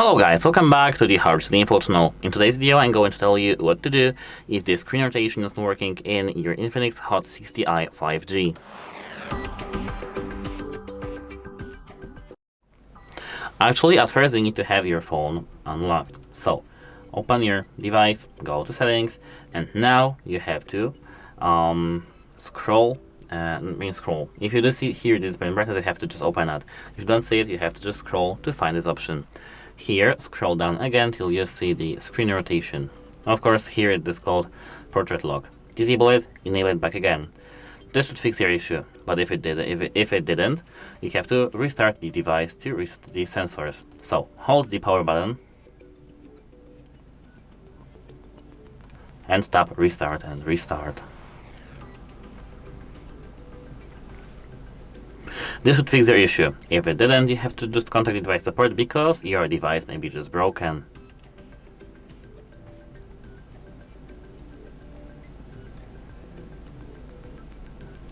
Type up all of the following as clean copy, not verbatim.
Hello guys, welcome back to the HardReset.Info channel. In today's video I'm going to tell you what to do if the screen rotation is not working in your INFINIX Hot 60i 5G. Actually, at first you need to have your phone unlocked. So, open your device, go to settings, and now you have to scroll. If you do see here this brightness, you have to just open it. If you don't see it, you have to just scroll to find this option. Here, scroll down again till you see the screen rotation. Of course, here it is called portrait lock. Disable it, enable it back again. This should fix your issue, but if it didn't, you have to restart the device to reset the sensors. So, hold the power button and tap restart and restart. This should fix your issue. If it didn't, you have to just contact the device support because your device may be just broken.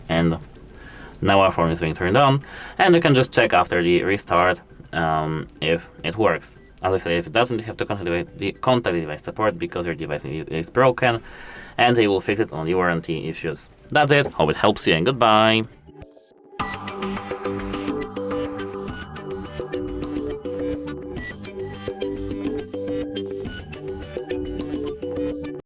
And now our phone is being turned on, and you can just check after the restart if it works. As I said, if it doesn't, you have to contact the device support because your device is broken, and they will fix it on the warranty issues. That's it. Hope it helps you, and goodbye.